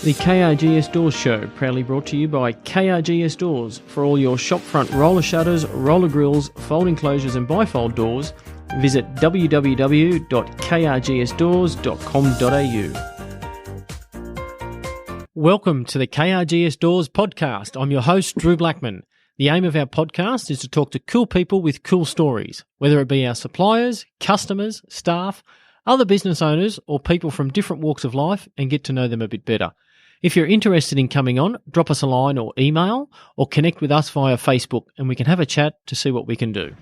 The KRGS Doors Show, proudly brought to you by KRGS Doors. For all your shopfront roller shutters, roller grills, fold enclosures and bifold doors, visit www.krgsdoors.com.au. Welcome to the KRGS Doors podcast. I'm your host, Drew Blackman. The aim of our podcast is to talk to cool people with cool stories, whether it be our suppliers, customers, staff, other business owners, or people from different walks of life, and get to know them a bit better. If you're interested in coming on, drop us a line or email, or connect with us via Facebook, and we can have a chat to see what we can do.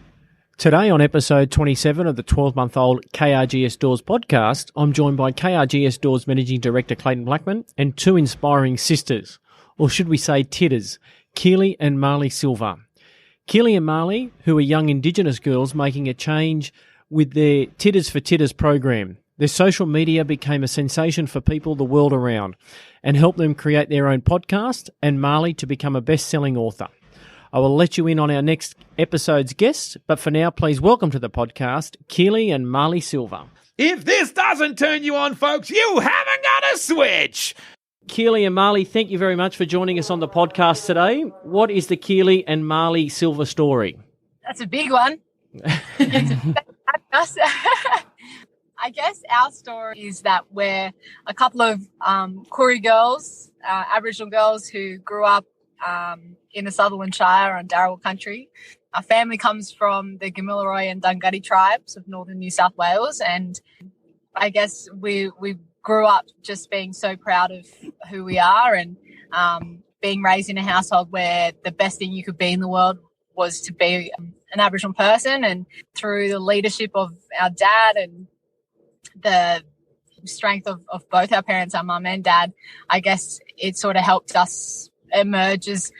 Today on episode 27 of the 12-month-old KRGS Doors podcast, I'm joined by KRGS Doors Managing Director Clayton Blackman and two inspiring sisters, or should we say titters, Keely and Marley Silver. Keely and Marley, who are young Indigenous girls making a change with their Titters for Titters program. Their social media became a sensation for people the world around and helped them create their own podcast and Marley to become a best-selling author. I will let you in on our next episode's guests, but for now, please welcome to the podcast, Keely and Marley Silver. If this doesn't turn you on, folks, you haven't got a switch. Keely and Marley, thank you very much for joining us on the podcast today. What is the Keely and Marley Silver story? That's a big one. I guess our story is that we're a couple of Koori girls, Aboriginal girls who grew up in the Sutherland Shire on Darawal country. Our family comes from the Gamilaroi and Dunghutti tribes of northern New South Wales, and I guess we grew up just being so proud of who we are and being raised in a household where the best thing you could be in the world was to be an Aboriginal person, and through the leadership of our dad and the strength of both our parents, our mum and dad, I guess it sort of helped us emerge as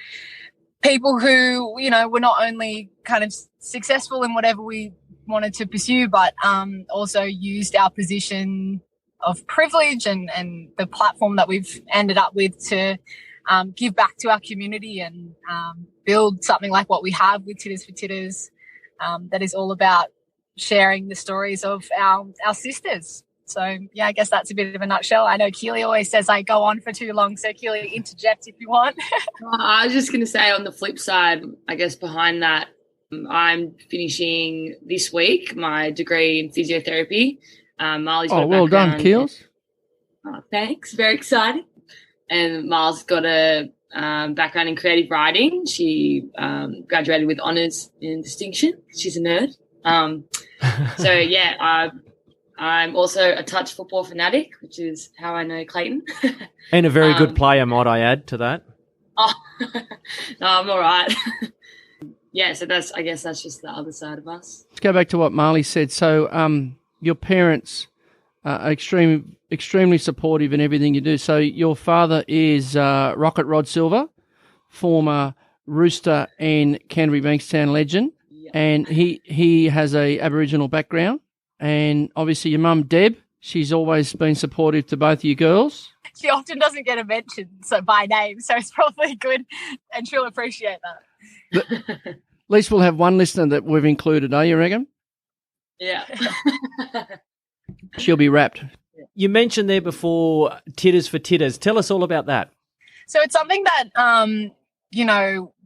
people who, you know, were not only kind of successful in whatever we wanted to pursue, but also used our position of privilege and the platform that we've ended up with to give back to our community and build something like what we have with Titters for Titters, that is all about sharing the stories of our sisters. So, yeah, I guess that's a bit of a nutshell. I know Keely always says I go on for too long, so Keely, interject if you want. I was just going to say on the flip side, I guess behind that, I'm finishing this week my degree in physiotherapy. Marley's got well done, Keels. Thanks, very excited. And Marl's got a background in creative writing. She graduated with honours in distinction. She's a nerd. So, yeah, I'm also a touch football fanatic, which is how I know Clayton. And a very good player, might I add to that. Oh, no, I'm all right. Yeah, so I guess that's just the other side of us. Let's go back to what Marley said. So your parents are extremely supportive in everything you do. So your father is Rocket Rod Silver, former Rooster and Canterbury Bankstown legend, and he has a Aboriginal background. And obviously your mum, Deb, she's always been supportive to both of you girls. She often doesn't get a mention by name, so it's probably good, and she'll appreciate that. At least we'll have one listener that we've included, you reckon? Yeah. She'll be wrapped. You mentioned there before Titters for Titters. Tell us all about that. So it's something that,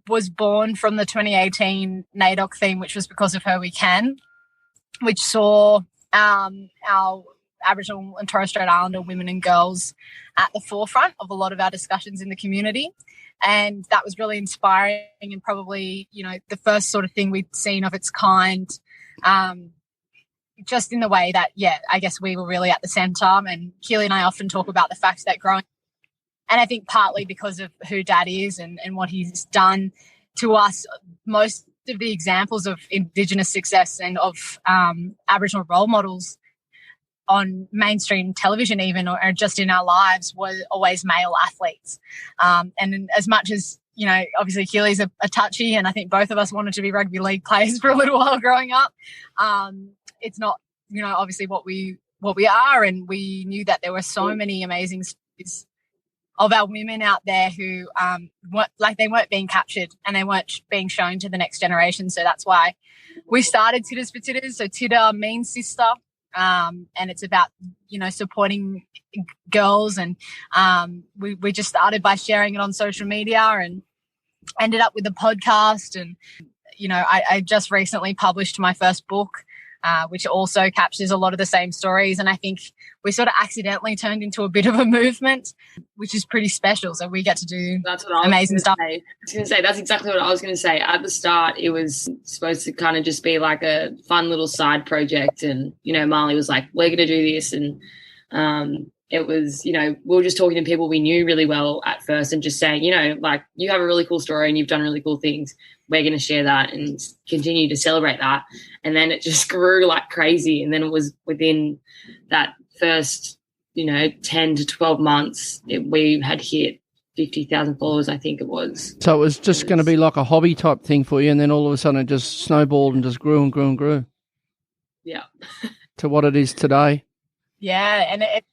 was born from the 2018 NAIDOC theme, which was Because of Her We Can, which saw our Aboriginal and Torres Strait Islander women and girls at the forefront of a lot of our discussions in the community. And that was really inspiring and probably, the first sort of thing we'd seen of its kind, just in the way that, I guess we were really at the centre. And Keely and I often talk about the fact that growing, and I think partly because of who Dad is and what he's done to us, most of the examples of Indigenous success and of Aboriginal role models on mainstream television even or just in our lives were always male athletes. And as much as, obviously Keely's a touchy, and I think both of us wanted to be rugby league players for a little while growing up, it's not, obviously what we are, and we knew that there were so many amazing stories of our women out there who they weren't being captured and they weren't being shown to the next generation. So that's why we started Titters for Titters. So Titter means sister, and it's about, supporting girls. And we just started by sharing it on social media and ended up with a podcast. And, I just recently published my first book, which also captures a lot of the same stories. And I think we sort of accidentally turned into a bit of a movement, which is pretty special. So we get to do amazing stuff. I was going to say, that's exactly what I was going to say. At the start, it was supposed to kind of just be like a fun little side project. And, Marley was like, we're going to do this. And it was, we were just talking to people we knew really well at first and just saying, like, you have a really cool story and you've done really cool things. We're going to share that and continue to celebrate that. And then it just grew like crazy. And then it was within that first, 10 to 12 months, we had hit 50,000 followers, I think it was. So it was just going to be like a hobby type thing for you, and then all of a sudden it just snowballed and just grew and grew and grew. Yeah. To what it is today. Yeah, and it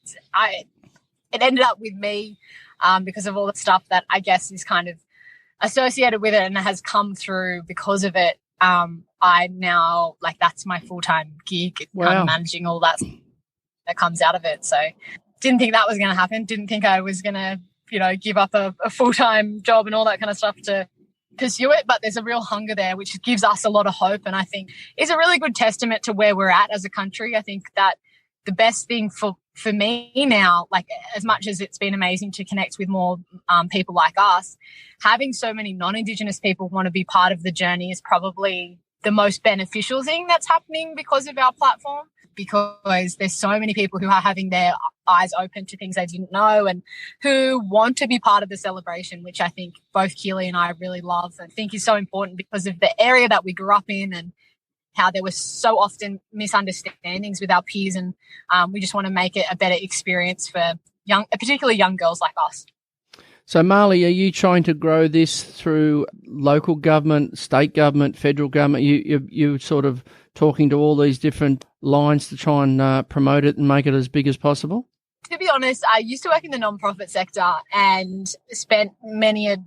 ended up with me because of all the stuff that I guess is kind of associated with it and has come through because of it. I now, like, that's my full-time gig, kind of managing all that comes out of it. So didn't think that was going to happen. Didn't think I was going to, give up a full-time job and all that kind of stuff to pursue it. But there's a real hunger there, which gives us a lot of hope. And I think is a really good testament to where we're at as a country. I think that the best thing for me now, like, as much as it's been amazing to connect with more people like us, having so many non-Indigenous people want to be part of the journey is probably the most beneficial thing that's happening because of our platform, because there's so many people who are having their eyes open to things they didn't know and who want to be part of the celebration, which I think both Keely and I really love and think is so important because of the area that we grew up in and how there were so often misunderstandings with our peers. And we just want to make it a better experience for particularly young girls like us. So, Marley, are you trying to grow this through local government, state government, federal government? You're sort of talking to all these different lines to try and promote it and make it as big as possible? To be honest, I used to work in the non-profit sector and spent many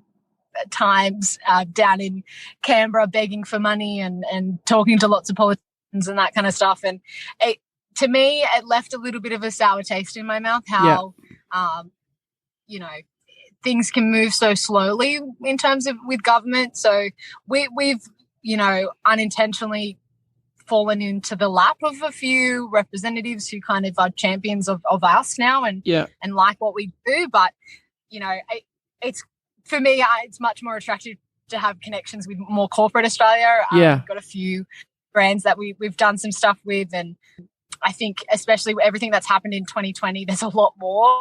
times down in Canberra begging for money and talking to lots of politicians and that kind of stuff. And to me, it left a little bit of a sour taste in my mouth how, things can move so slowly in terms of with government. So we've, unintentionally fallen into the lap of a few representatives who kind of are champions of us now and like what we do. But, it's, for me, it's much more attractive to have connections with more corporate Australia. We've got a few brands that we've done some stuff with, and I think especially everything that's happened in 2020, there's a lot more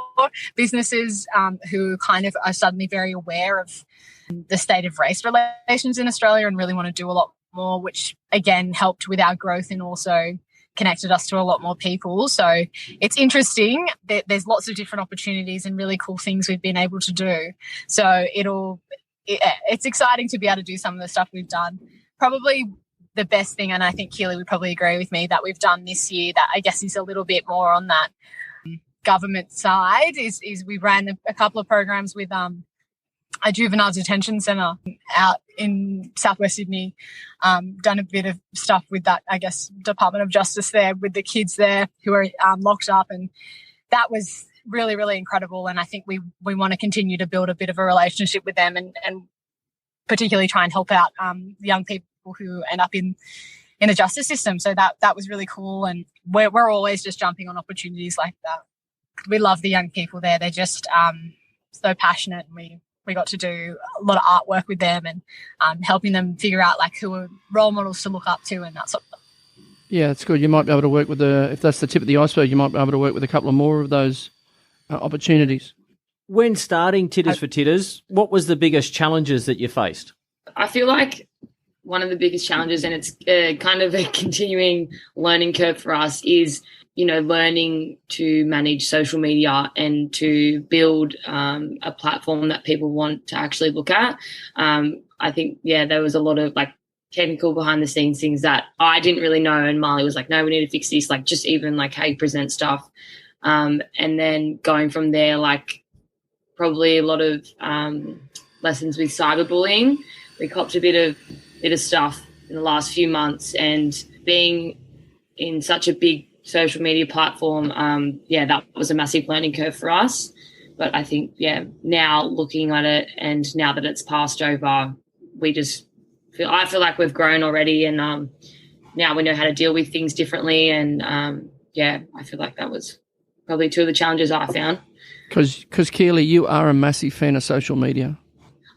businesses who kind of are suddenly very aware of the state of race relations in Australia and really want to do a lot more, which again helped with our growth and also connected us to a lot more people. So it's interesting. There's lots of different opportunities and really cool things we've been able to do. So it's exciting to be able to do some of the stuff we've done. Probably the best thing, and I think Keely would probably agree with me, that we've done this year that I guess is a little bit more on that government side is we ran a couple of programs with a juvenile detention centre out in southwest Sydney, done a bit of stuff with that, I guess, Department of Justice there with the kids there who are locked up, and that was really, really incredible. And I think we want to continue to build a bit of a relationship with them and particularly try and help out young people who end up in the justice system. So that was really cool, and we're always just jumping on opportunities like that. We love the young people there. They're just so passionate, and we got to do a lot of artwork with them and helping them figure out like who are role models to look up to and that sort of stuff. Yeah, it's good. You might be able to work with if that's the tip of the iceberg, you might be able to work with a couple of more of those opportunities. When starting Titters for Titters, what was the biggest challenges that you faced? I feel like one of the biggest challenges, and it's kind of a continuing learning curve for us, is, learning to manage social media and to build a platform that people want to actually look at. I think, there was a lot of like technical behind the scenes things that I didn't really know. And Marley was like, no, we need to fix this, like just even like how you present stuff. And then going from there, like probably a lot of lessons with cyberbullying. We copped a bit of stuff in the last few months, and being in such a big social media platform, that was a massive learning curve for us. But I think, now looking at it and now that it's passed over, I feel like we've grown already, and now we know how to deal with things differently. And, I feel like that was probably two of the challenges I found. Because Keely, you are a massive fan of social media.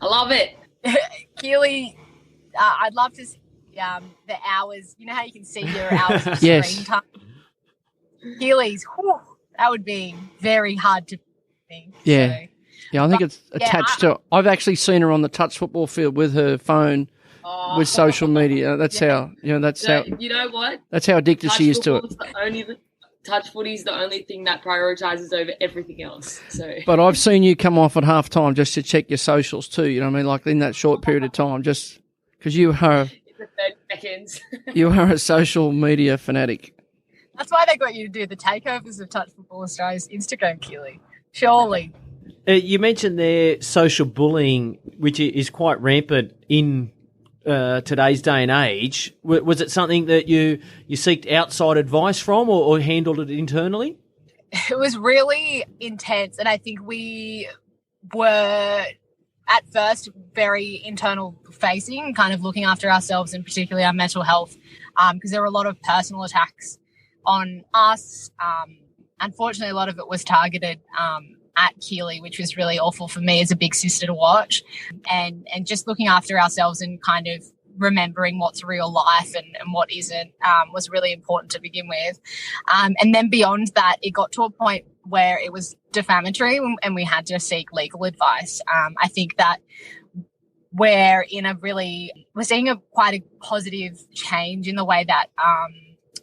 I love it. Keely, I'd love to see the hours. You know how you can see your hours of Yes. screen time? Keely's, that would be very hard to think. Yeah. So, Yeah, I think it's attached to. I've actually seen her on the touch football field with her phone with social media. That's how That's how. You know what? That's how addicted she is to it. Touch footy is the only thing that prioritises over everything else. So, But I've seen you come off at half time just to check your socials too. You know what I mean? Like in that short period of time, just because you are. the 30 seconds. You are a social media fanatic. that's why they got you to do the takeovers of Touch Football Australia's Instagram, Keely. Surely. You mentioned there social bullying, which is quite rampant in today's day and age. Was it something that you seeked outside advice from or handled it internally? It was really intense, and I think we were at first very internal facing, kind of looking after ourselves and particularly our mental health, because there were a lot of personal attacks on us. Unfortunately, a lot of it was targeted at Keely, which was really awful for me as a big sister to watch, and just looking after ourselves and kind of remembering what's real life and what isn't was really important to begin with. And then beyond that, it got to a point where it was defamatory and we had to seek legal advice. I think that we're seeing quite a positive change in the way that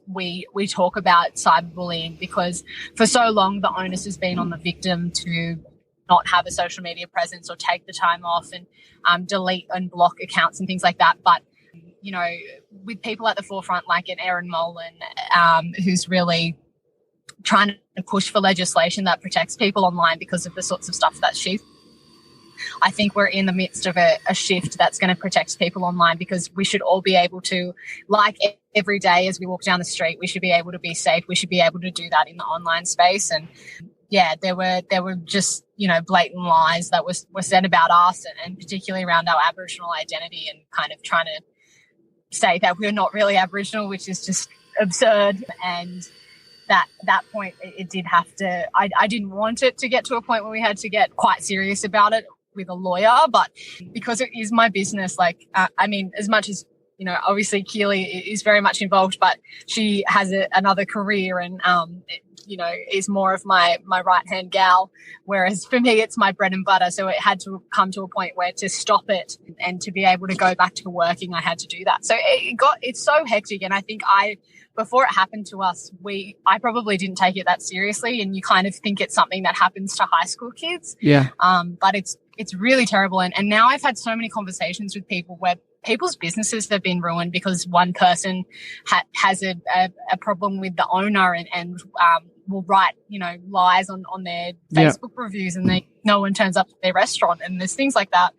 we talk about cyberbullying, because for so long the onus has been on the victim to not have a social media presence or take the time off and delete and block accounts and things like that. But, you know, with people at the forefront like an Erin Molan, who's really trying to push for legislation that protects people online because of the sorts of stuff that I think we're in the midst of a shift that's going to protect people online, because we should all be able to, like every day as we walk down the street, we should be able to be safe. We should be able to do that in the online space. And there were just, you know, blatant lies that were said about us and particularly around our Aboriginal identity, and kind of trying to say that we're not really Aboriginal, which is just absurd. And that point, it did have to, I didn't want it to get to a point where we had to get quite serious about it with a lawyer, but because it is my business, like, I mean, as much as, you know, obviously Keely is very much involved, but she has another career and, you know, is more of my right-hand gal, whereas for me, it's my bread and butter. So it had to come to a point where to stop it and to be able to go back to working, I had to do that. So it's so hectic. And I think before it happened to us, I probably didn't take it that seriously. And you kind of think it's something that happens to high school kids. Yeah. But it's really terrible. And now I've had so many conversations with people where people's businesses have been ruined because one person has a problem with the owner and will write, you know, lies on their Facebook reviews, and no one turns up at their restaurant. And there's things like that,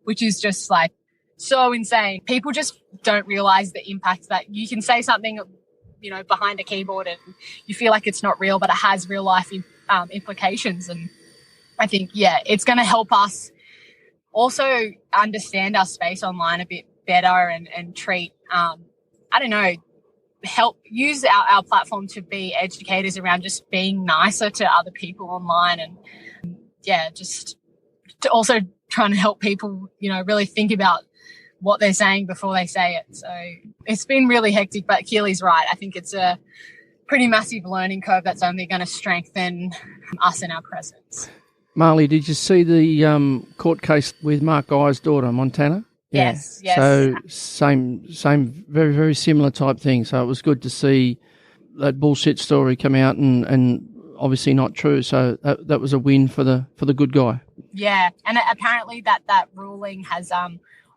which is just like so insane. People just don't realize the impact that you can say something, you know, behind a keyboard and you feel like it's not real, but it has real life implications. And I think, it's going to help us also understand our space online a bit better and treat, help use our platform to be educators around just being nicer to other people online, and just to also trying to help people, you know, really think about what they're saying before they say it. So it's been really hectic, but Keely's right. I think it's a pretty massive learning curve that's only going to strengthen us in our presence. Marley, did you see the court case with Mark Guy's daughter, Montana? Yeah. Yes. So same, very, very similar type thing. So it was good to see that bullshit story come out and obviously not true. So that was a win for the good guy. Yeah, and apparently that ruling has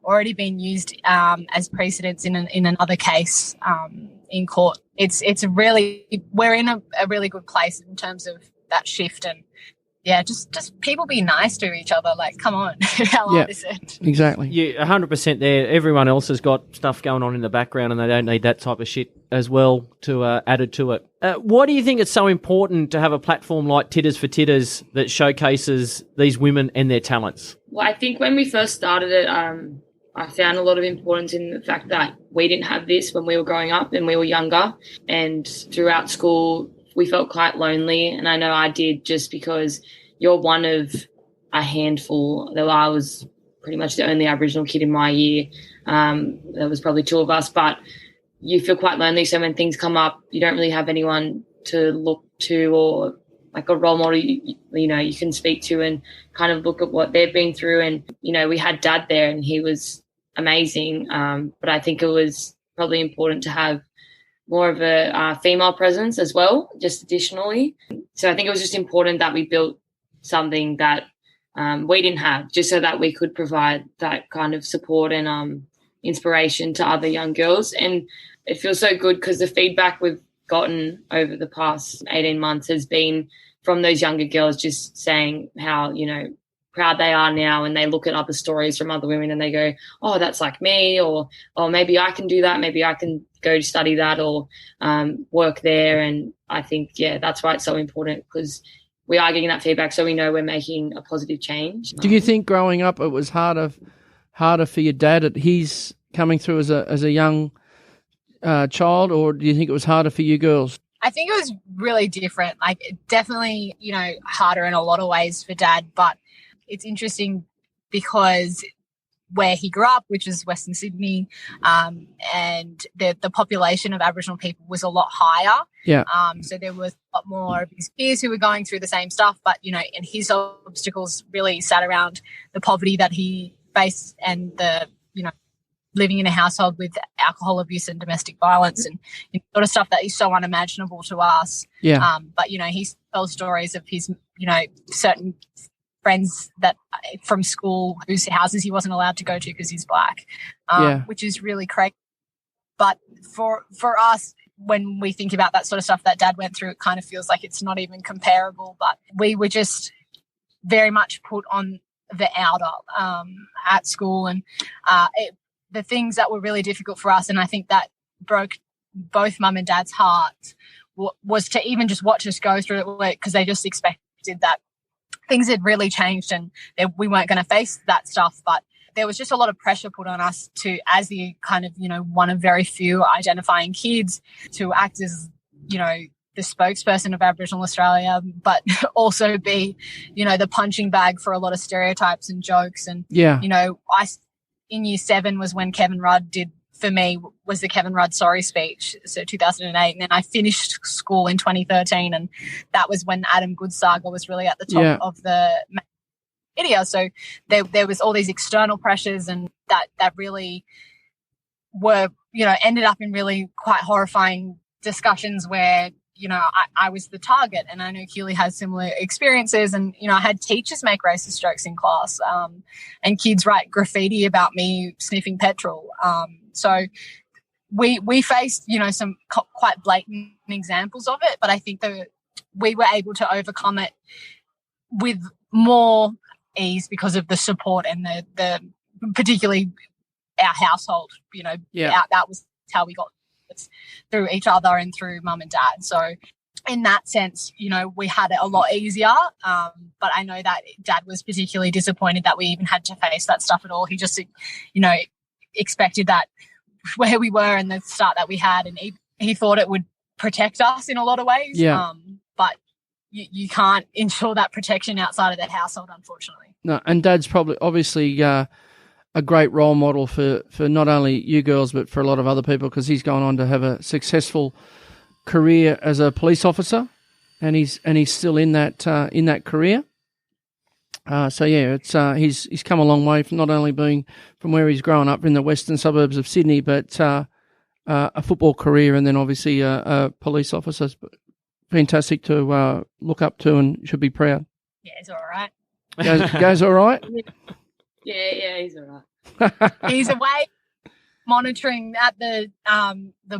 already been used as precedents in another case in court. We're in a really good place in terms of that shift, and yeah, just people be nice to each other. Like, come on, how hard is it? Exactly. Yeah, 100% there. Everyone else has got stuff going on in the background and they don't need that type of shit as well to added to it. Why do you think it's so important to have a platform like Titters for Titters that showcases these women and their talents? Well, I think when we first started it, I found a lot of importance in the fact that we didn't have this when we were growing up and we were younger, and throughout school we felt quite lonely, and I know I did, just because you're one of a handful. Though I was pretty much the only Aboriginal kid in my year. There was probably two of us, but you feel quite lonely. So when things come up, you don't really have anyone to look to, or like a role model, you can speak to and kind of look at what they've been through. And, we had Dad there and he was amazing. But I think it was probably important to have more of a female presence as well, just additionally. So I think it was just important that we built something that we didn't have, just so that we could provide that kind of support and inspiration to other young girls. And it feels so good because the feedback we've gotten over the past 18 months has been from those younger girls just saying how, proud they are now, and they look at other stories from other women and they go, oh, that's like me, or maybe I can do that, maybe I can go to study that or work there. And I think, that's why it's so important, because we are getting that feedback so we know we're making a positive change. Do you think growing up it was harder for your dad he's coming through as a young child, or do you think it was harder for you girls? I think it was really different. Like, definitely, harder in a lot of ways for Dad, but it's interesting because where he grew up, which is Western Sydney, and the population of Aboriginal people was a lot higher. Yeah. So there was a lot more of his peers who were going through the same stuff, but, and his obstacles really sat around the poverty that he faced and the, living in a household with alcohol abuse and domestic violence and sort of stuff that is so unimaginable to us. Yeah. But, he tells stories of his, certain friends that from school whose houses he wasn't allowed to go to because he's black, which is really crazy. But for us, when we think about that sort of stuff that Dad went through, it kind of feels like it's not even comparable. But we were just very much put on the outer at school, and the things that were really difficult for us, and I think that broke both Mum and Dad's hearts, was to even just watch us go through it, because they just expected that things had really changed and we weren't going to face that stuff. But there was just a lot of pressure put on us to, as the kind of, one of very few identifying kids, to act as, the spokesperson of Aboriginal Australia, but also be, the punching bag for a lot of stereotypes and jokes. And, in year 7 was when Kevin Rudd was the Kevin Rudd sorry speech, so 2008. And then I finished school in 2013, and that was when Adam Goods saga was really at the top of the media. So there was all these external pressures, and that really were, ended up in really quite horrifying discussions where, I was the target, and I know Keely has similar experiences. And, I had teachers make racist jokes in class, and kids write graffiti about me sniffing petrol. So we faced, some quite blatant examples of it, but I think that we were able to overcome it with more ease because of the support and the particularly our household, that was how we got through each other and through Mum and Dad. So in that sense, we had it a lot easier. But I know that Dad was particularly disappointed that we even had to face that stuff at all. He just, expected that where we were and the start that we had, and he thought it would protect us in a lot of ways. Yeah. But you can't ensure that protection outside of that household, unfortunately. No, and Dad's probably obviously a great role model for not only you girls but for a lot of other people, because he's gone on to have a successful career as a police officer, and he's still in that career. It's he's come a long way from not only being from where he's grown up in the western suburbs of Sydney, but a football career, and then obviously a police officer. It's fantastic to look up to, and should be proud. Yeah, it's all right. Goes all right? Yeah, he's all right. He's away monitoring at the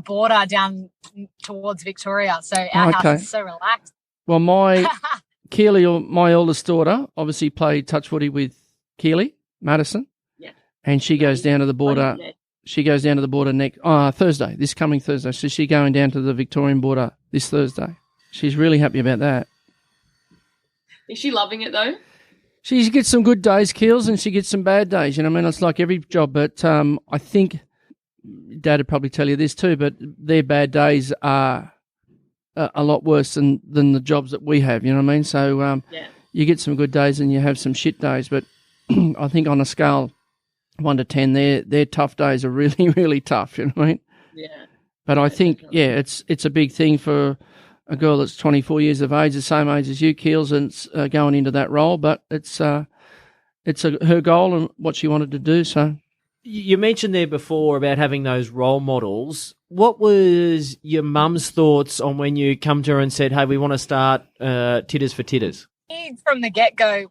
border down towards Victoria, so our house is so relaxed. Well, Keely, or my eldest daughter, obviously played touch footy with Keely Madison. Yeah. And she goes down to the border. She goes down to the border next Thursday, this coming Thursday. So she's going down to the Victorian border this Thursday. She's really happy about that. Is she loving it though? She gets some good days, Keels, and she gets some bad days. You know what I mean? It's like every job, but I think Dad would probably tell you this too, but their bad days are a lot worse than the jobs that we have. You know what I mean? So you get some good days and you have some shit days, but I think on a scale 1 to 10, their tough days are really, really tough. You know what I mean? Yeah. But I think, it's a big thing for a girl that's 24 years of age, the same age as you, Keels, and it's going into that role. But it's her goal and what she wanted to do. So you mentioned there before about having those role models. What was your mum's thoughts on when you come to her and said, "Hey, we want to start Titters for Titters"? From the get-go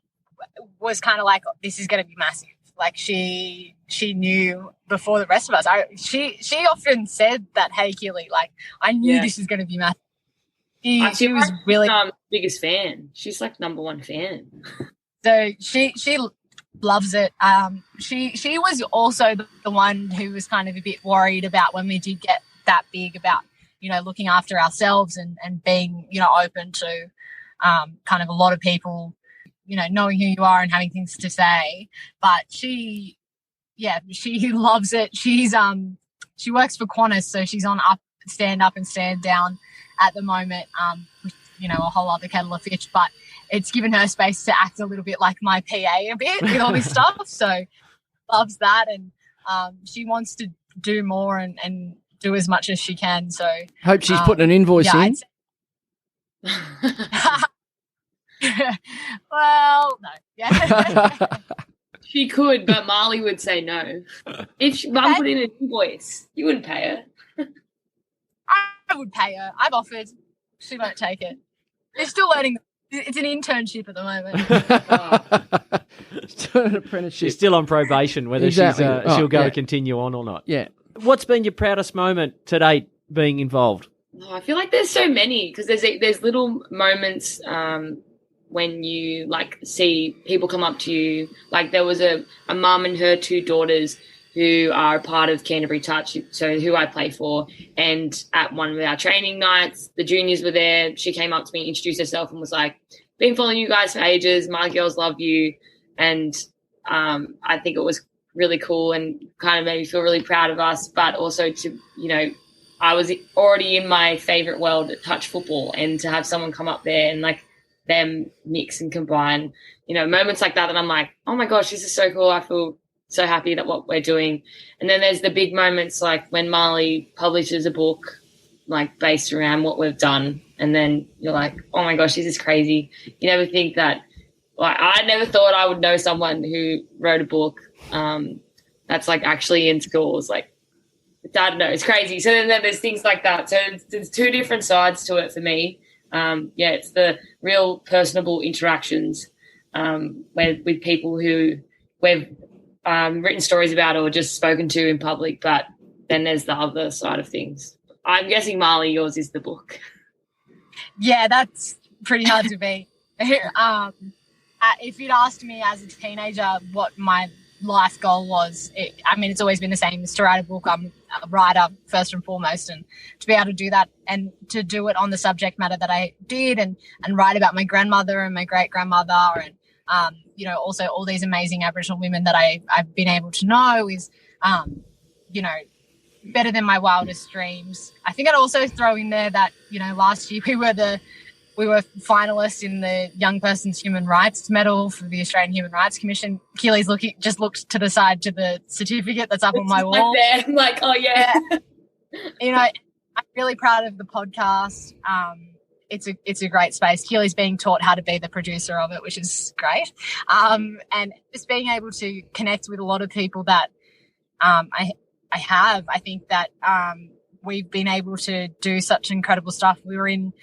was kind of like, this is going to be massive. Like she knew before the rest of us. She often said that, "Hey, Keely, like I knew this was going to be massive." She was really biggest fan. She's like number one fan. So she loves it. She was also the one who was kind of a bit worried about when we did get that big about, you know, looking after ourselves and being, you know, open to kind of a lot of people, you know, knowing who you are and having things to say. But she loves it. She works for Qantas, so she's on stand up and stand down at the moment, you know, a whole other kettle of fish, but it's given her space to act a little bit like my PA a bit with all this stuff. So loves that. And she wants to do more and do as much as she can. So hope she's putting an invoice in. Well, no. Yeah. She could, but Marley would say no. If Mum put in an invoice, you wouldn't pay her. I would pay her. I've offered. She won't take it. They're still learning. It's an internship at the moment. Still an apprenticeship. She's still on probation, whether she'll go continue on or not. Yeah. What's been your proudest moment to date being involved? Oh, I feel like there's so many because there's little moments when you like see people come up to you. Like there was a mum and her 2 daughters who are a part of Canterbury Touch, so who I play for. And at one of our training nights, the juniors were there. She came up to me, introduced herself and was like, been following you guys for ages. My girls love you. And I think it was really cool and kind of made me feel really proud of us, but also to, you know, I was already in my favourite world at touch football, and to have someone come up there and like them mix and combine, you know, moments like that I'm like, oh my gosh, this is so cool. I feel so happy that what we're doing. And then there's the big moments like when Marley publishes a book like based around what we've done, and then you're like, oh my gosh, this is crazy. You never think that, like, I never thought I would know someone who wrote a book that's like actually in schools. Like, I don't know, it's crazy. So then there's things like that. So there's 2 different sides to it for me. It's the real personable interactions with people who we've written stories about or just spoken to in public, but then there's the other side of things. I'm guessing, Marley, yours is the book. Yeah, that's pretty hard to beat. If you'd asked me as a teenager what my life goal was, it's always been the same, is to write a book. I'm a writer first and foremost, and to be able to do that and to do it on the subject matter that I did and write about my grandmother and my great-grandmother and you know, also all these amazing Aboriginal women that I've been able to know is, you know, better than my wildest dreams. I think I'd also throw in there that, you know, last year we were finalists in the Young Person's Human Rights Medal for the Australian Human Rights Commission. Keely's just looked to the side to the certificate that's up on my wall. There. I'm like, oh yeah. You know, I'm really proud of the podcast. It's a great space. Keely's being taught how to be the producer of it, which is great. And just being able to connect with a lot of people that I think that we've been able to do such incredible stuff. We were in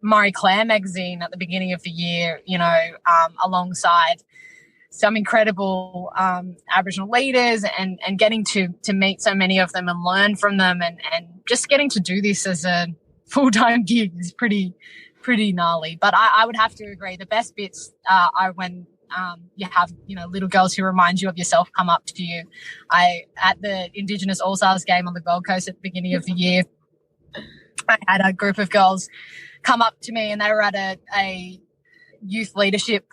Marie Claire magazine at the beginning of the year, you know, alongside some incredible Aboriginal leaders and getting to meet so many of them and learn from them and just getting to do this as a full-time gig is pretty pretty gnarly. But I would have to agree. The best bits are when you have, little girls who remind you of yourself come up to you. At the Indigenous All-Stars game on the Gold Coast at the beginning of the year, I had a group of girls come up to me, and they were at a youth leadership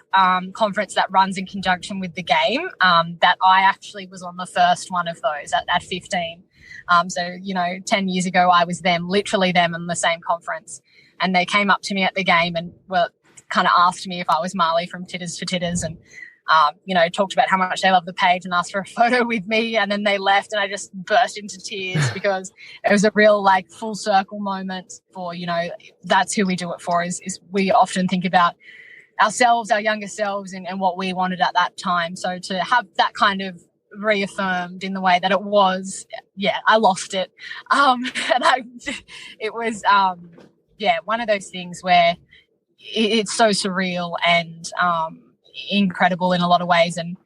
conference that runs in conjunction with the game, that I actually was on the first one of those at 15. So, 10 years ago, I was literally them in the same conference. And they came up to me at the game and kind of asked me if I was Marley from Titters for Titters, and, talked about how much they love the page and asked for a photo with me. And then they left, and I just burst into tears because it was a real full circle moment for, that's who we do it for, is we often think about ourselves, our younger selves, and what we wanted at that time. So to have that kind of reaffirmed in the way that it was, I lost it. It was, one of those things where it's so surreal and incredible in a lot of ways. And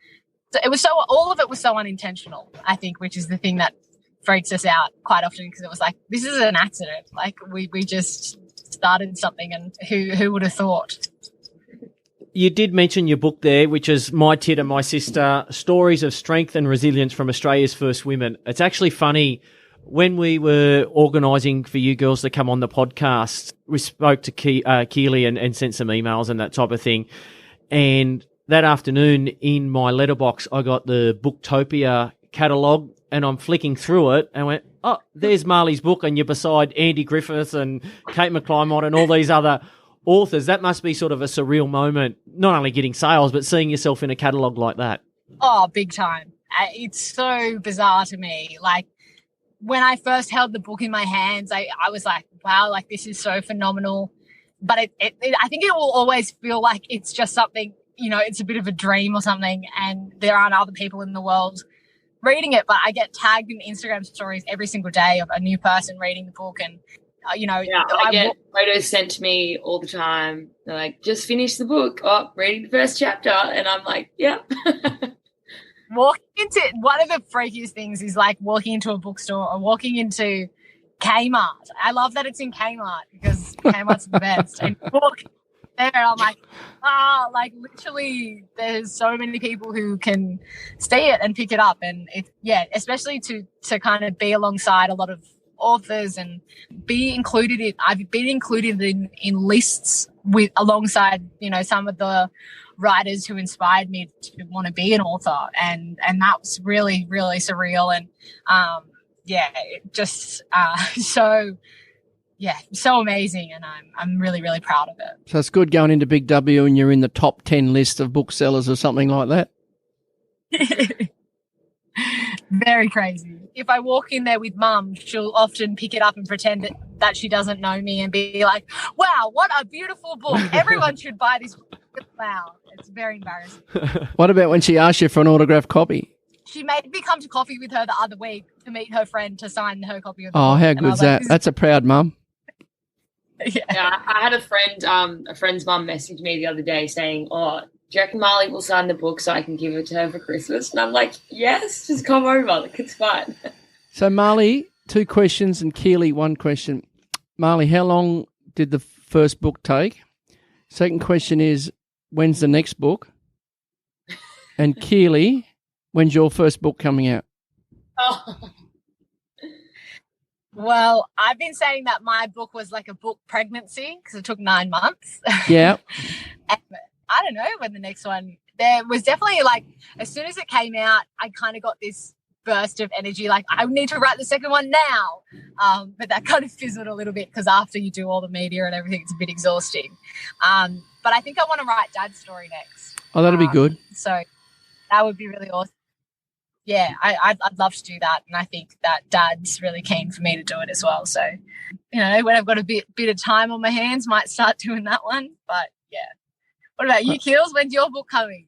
it was all of it was so unintentional, I think, which is the thing that freaks us out quite often, because it was this is an accident. We just started something, and who would have thought? You did mention your book there, which is My Tit and My Sister, Stories of Strength and Resilience from Australia's First Women. It's actually funny, when we were organising for you girls to come on the podcast, we spoke to Keely and sent some emails and that type of thing. And that afternoon in my letterbox, I got the Booktopia catalogue, and I'm flicking through it and went, oh, there's Marley's book, and you're beside Andy Griffith and Kate McClymont and all these other authors. That must be sort of a surreal moment, not only getting sales, but seeing yourself in a catalogue like that. Oh, big time. It's so bizarre to me. When I first held the book in my hands, I was like, wow, this is so phenomenal. But I think it will always feel like it's just something, it's a bit of a dream or something, and there aren't other people in the world reading it. But I get tagged in Instagram stories every single day of a new person reading the book, and I get photos sent to me all the time. They're like, just finished the book. Oh, reading the first chapter. And I'm like, yeah. Walking into one of the freakiest things is walking into a bookstore or walking into Kmart. I love that it's in Kmart, because Kmart's the best. And walk there, and I'm like, literally, there's so many people who can see it and pick it up. And especially to kind of be alongside a lot of authors and I've been included in lists alongside some of the writers who inspired me to want to be an author, and that was really, really surreal. And it just so amazing, and I'm really, really proud of it. So it's good going into Big W and you're in the top 10 list of booksellers or something like that. Very crazy. If I walk in there with Mum, she'll often pick it up and pretend that she doesn't know me and be like, wow, what a beautiful book. Everyone should buy this book. Wow. It's very embarrassing. What about when she asked you for an autographed copy? She made me come to coffee with her the other week to meet her friend to sign her copy of the book. Oh, how good's that? That's a proud mum. Yeah, I had a friend's mum message me the other day saying, oh, do you reckon Marley will sign the book so I can give it to her for Christmas? And I'm like, yes, just come over. It's fine. So, Marley, 2 questions, and Keely, 1 question. Marley, how long did the first book take? Second question is, when's the next book? And Keely, when's your first book coming out? Oh. Well, I've been saying that my book was like a book pregnancy because it took 9 months. Yeah. I don't know when the next one. There was definitely as soon as it came out, I kind of got this burst of energy, I need to write the second one now. But that kind of fizzled a little bit because after you do all the media and everything, it's a bit exhausting. But I think I want to write Dad's story next. Oh, that'll be good. So that would be really awesome. Yeah, I'd love to do that, and I think that Dad's really keen for me to do it as well. So, when I've got a bit of time on my hands, might start doing that one. But yeah, what about you, Keels? When's your book coming?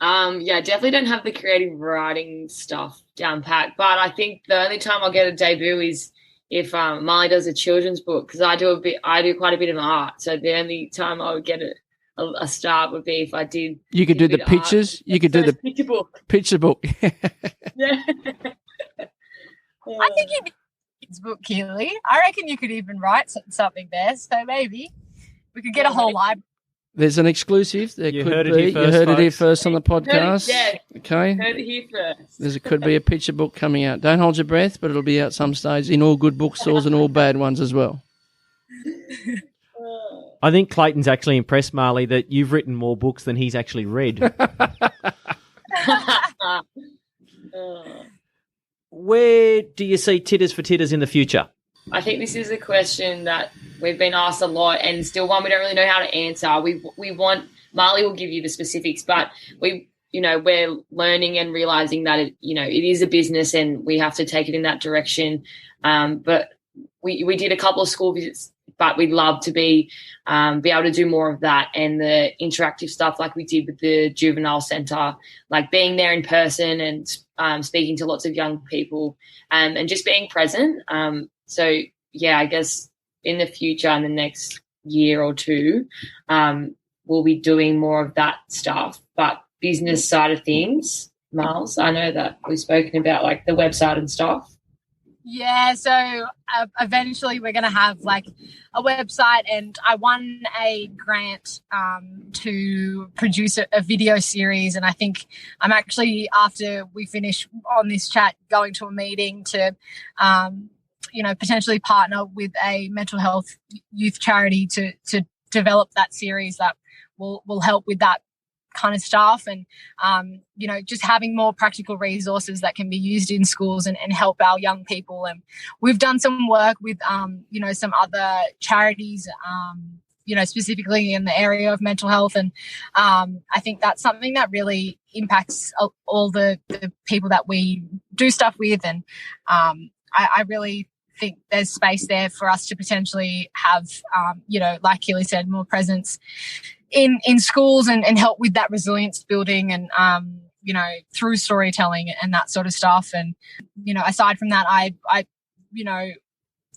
I definitely don't have the creative writing stuff down pat, but I think the only time I'll get a debut is if Marley does a children's book, because I do quite a bit of art. So the only time I would get a start would be if I did. You could do the pictures. You could do the picture book. Picture book. Yeah. I think you could kids book, Keely. I reckon you could even write something there. So maybe. We could get a whole library. There's an exclusive. There You could heard it be. here first, You heard it here folks. first on the podcast. Yeah. Okay. Heard it here first. Could be a picture book coming out. Don't hold your breath, but it'll be out some stage in all good bookstores and all bad ones as well. I think Clayton's actually impressed, Marley, that you've written more books than he's actually read. Where do you see Titters for Titters in the future? I think this is a question that we've been asked a lot, and still one we don't really know how to answer. We want Marley will give you the specifics, but we're learning and realizing that it is a business and we have to take it in that direction. But we did a couple of school visits, but we'd love to be able to do more of that and the interactive stuff like we did with the juvenile centre, like being there in person and speaking to lots of young people and just being present. So, yeah, I guess in the future, in the next year or two, we'll be doing more of that stuff. But business side of things, Miles, I know that we've spoken about like the website and stuff. Yeah, so eventually we're going to have like a website, and I won a grant to produce a video series, and I think I'm actually, after we finish on this chat, going to a meeting to potentially partner with a mental health youth charity to develop that series that will help with that kind of stuff, and just having more practical resources that can be used in schools and help our young people. And we've done some work with some other charities specifically in the area of mental health, and I think that's something that really impacts all the people that we do stuff with, and I really think there's space there for us to potentially have like Keely said, more presence in schools and help with that resilience building and through storytelling and that sort of stuff. And aside from that, I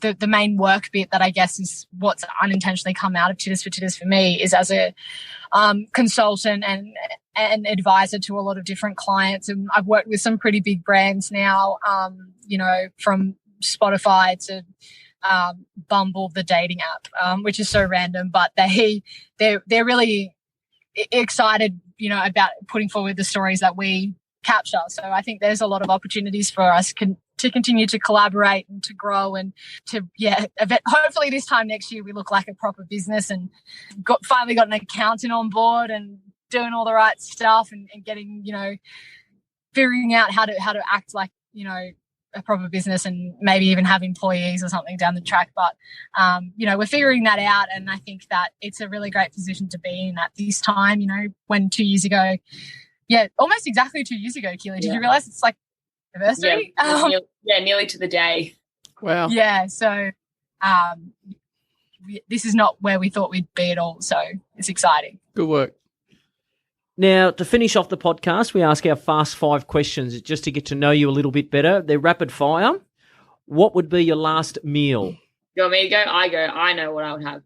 the main work bit that I guess is what's unintentionally come out of Titters for Titters for me is as a consultant and advisor to a lot of different clients. And I've worked with some pretty big brands now, from Spotify to Bumble, the dating app, which is so random, but they're really excited, about putting forward the stories that we capture. So I think there's a lot of opportunities for us to continue to collaborate and to grow and to, hopefully this time next year we look like a proper business and finally got an accountant on board and doing all the right stuff and getting, figuring out how to act like, a proper business and maybe even have employees or something down the track. But, we're figuring that out. And I think that it's a really great position to be in at this time, when 2 years ago, almost exactly 2 years ago, Keely, did you realize it's like anniversary? Nearly to the day. Wow. Yeah. So this is not where we thought we'd be at all. So it's exciting. Good work. Now, to finish off the podcast, we ask our fast 5 questions just to get to know you a little bit better. They're rapid fire. What would be your last meal? You want me to go? I go. I know what I would have.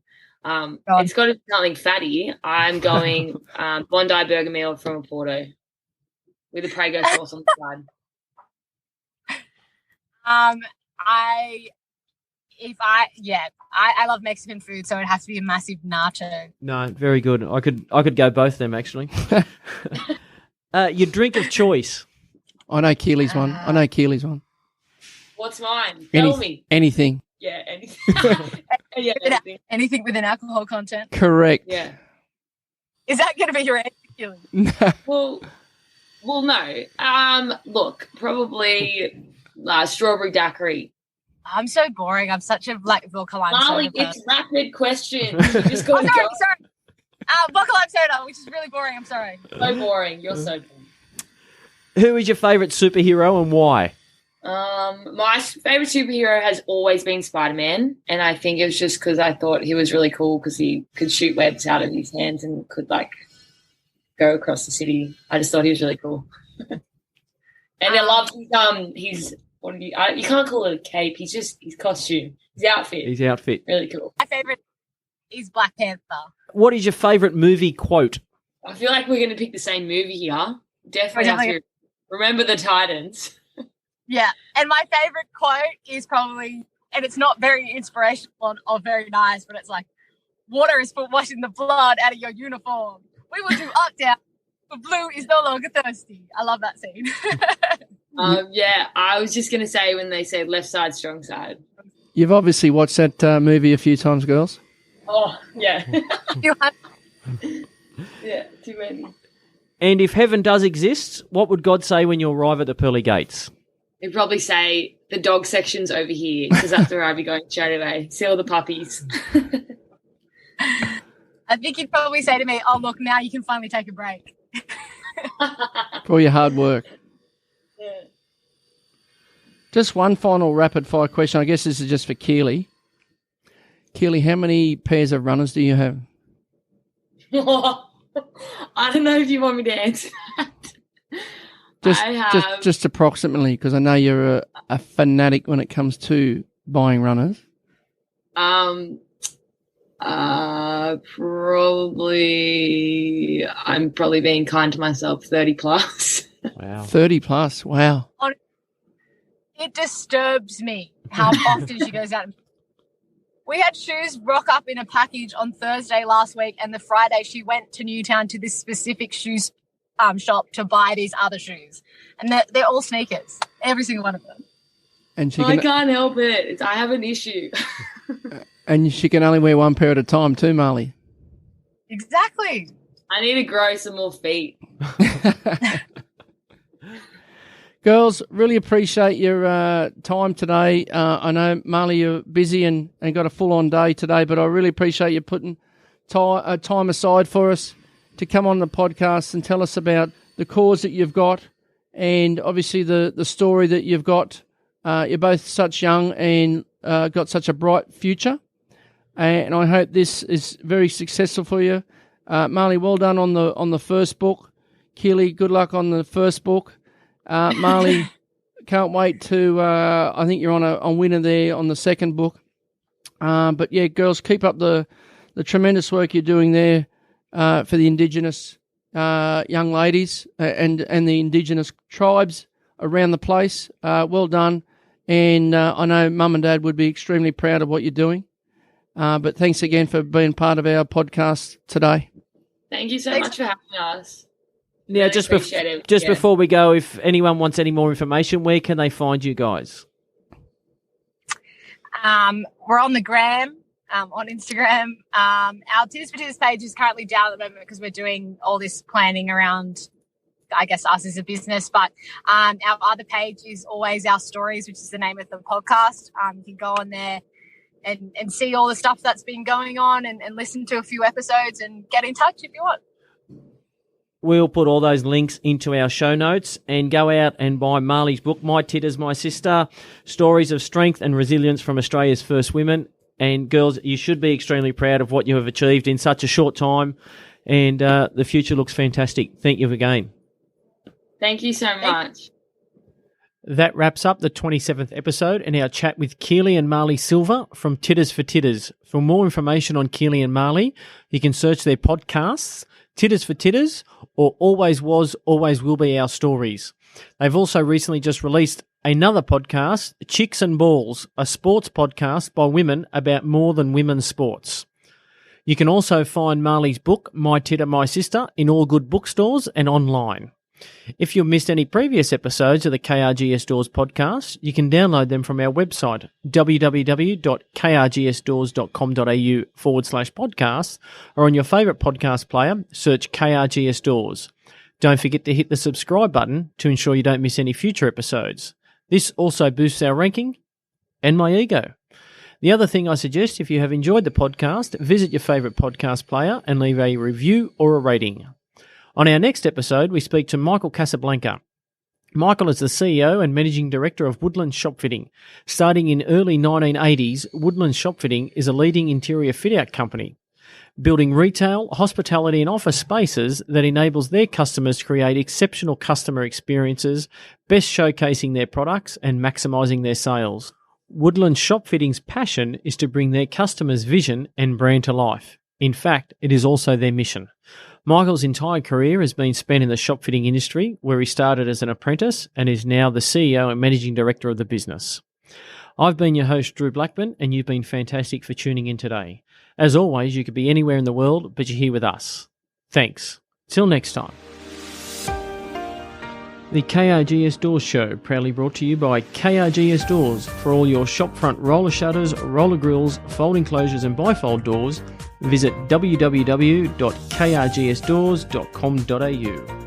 It's got to be something fatty. I'm going Bondi burger meal from a Porto with a Prego sauce on the side. I love Mexican food, so it has to be a massive nacho. No, very good. I could go both of them, actually. Your drink of choice? I know Keely's one. What's mine? Tell me. Anything. Yeah, anything. Anything. Anything with an alcohol content. Correct. Yeah. Is that going to be your answer, Keely? Well, no. Look, probably strawberry daiquiri. I'm so boring. I'm such a vodka lime Marley, soda. it's rapid questions. You just got to go. Sorry. Vodka lime soda, which is really boring. I'm sorry. So boring. You're so boring. Who is your favourite superhero and why? My favourite superhero has always been Spider-Man, and I think it was just because I thought he was really cool because he could shoot webs out of his hands and could go across the city. I just thought he was really cool. And I love his what do you can't call it a cape. He's just his costume, his outfit. Really cool. My favourite is Black Panther. What is your favourite movie quote? I feel like we're going to pick the same movie here. Definitely have to remember the Titans. Yeah, and my favourite quote is probably, and it's not very inspirational or very nice, but it's like, Water is for washing the blood out of your uniform. We will do up down. But blue is no longer thirsty. I love that scene. Yeah, I was just going to say when they said left side, strong side. You've obviously watched that movie a few times, girls. Oh, yeah. You have- Yeah, too many. And if heaven does exist, what would God say when you arrive at the pearly gates? They'd probably say the dog section's over here because that's where I'd be going straight away. See all the puppies. I think he'd probably say to me, oh, look, now you can finally take a break. For all your hard work. Yeah. Just one final rapid fire question. I guess this is just for Keely. Keely, how many pairs of runners do you have? I don't know if you want me to answer that. Just approximately, because I know you're a fanatic when it comes to buying runners. Probably, I'm probably being kind to myself, 30 plus. Wow. 30 plus, wow. It disturbs me how often she goes out. We had shoes rock up in a package on Thursday last week, and the Friday she went to Newtown to this specific shoes shop to buy these other shoes. And they're all sneakers, every single one of them. And she I can, can't help it. I have an issue. and she can only wear one pair at a time too, Marley. Exactly. I need to grow some more feet. Girls, really appreciate your time today. I know, Marley, you're busy and got a full-on day today, but I really appreciate you putting time aside for us to come on the podcast and tell us about the cause that you've got and obviously the story that you've got. You're both such young and got such a bright future, and I hope this is very successful for you. Marley, well done on the first book. Keely, good luck on the first book. Marley, can't wait to. I think you're on winner there on the second book. But yeah, girls, keep up the tremendous work you're doing there for the Indigenous young ladies and the Indigenous tribes around the place. Well done, and I know Mum and Dad would be extremely proud of what you're doing. But thanks again for being part of our podcast today. Thank you so much for having us. Now, Really before we go, if anyone wants any more information, where can they find you guys? We're on the gram, on Instagram. Our Titters for Titters page is currently down at the moment because we're doing all this planning around, I guess, us as a business. But our other page is Always Our Stories, which is the name of the podcast. You can go on there and see all the stuff that's been going on and listen to a few episodes and get in touch if you want. We'll put all those links into our show notes and go out and buy Marley's book, My Titters, My Sister, Stories of Strength and Resilience from Australia's First Women. And girls, you should be extremely proud of what you have achieved in such a short time. And the future looks fantastic. Thank you again. Thank you so much. That wraps up the 27th episode and our chat with Keely and Marley Silver from Titters for Titters. For more information on Keely and Marley, you can search their podcasts, Titters for Titters, or Always Was, Always Will Be Our Stories. They've also recently just released another podcast, Chicks and Balls, a sports podcast by women about more than women's sports. You can also find Marley's book, My Titter, My Sister, in all good bookstores and online. If you've missed any previous episodes of the KRGS Doors podcast, you can download them from our website, www.krgsdoors.com.au/podcasts, or on your favourite podcast player, search KRGS Doors. Don't forget to hit the subscribe button to ensure you don't miss any future episodes. This also boosts our ranking and my ego. The other thing I suggest, if you have enjoyed the podcast, visit your favourite podcast player and leave a review or a rating. On our next episode, we speak to Michael Casablanca. Michael is the CEO and Managing Director of Woodlands Shopfitting. Starting in early 1980s, Woodlands Shopfitting is a leading interior fit-out company, building retail, hospitality and office spaces that enables their customers to create exceptional customer experiences, best showcasing their products and maximising their sales. Woodlands Shopfitting's passion is to bring their customers' vision and brand to life. In fact, it is also their mission. Michael's entire career has been spent in the shop fitting industry, where he started as an apprentice and is now the CEO and Managing Director of the business. I've been your host, Drew Blackman, and you've been fantastic for tuning in today. As always, you could be anywhere in the world, but you're here with us. Thanks. Till next time. The KRGS Doors Show, proudly brought to you by KRGS Doors. For all your shopfront roller shutters, roller grills, folding closures and bifold doors, visit www.krgsdoors.com.au.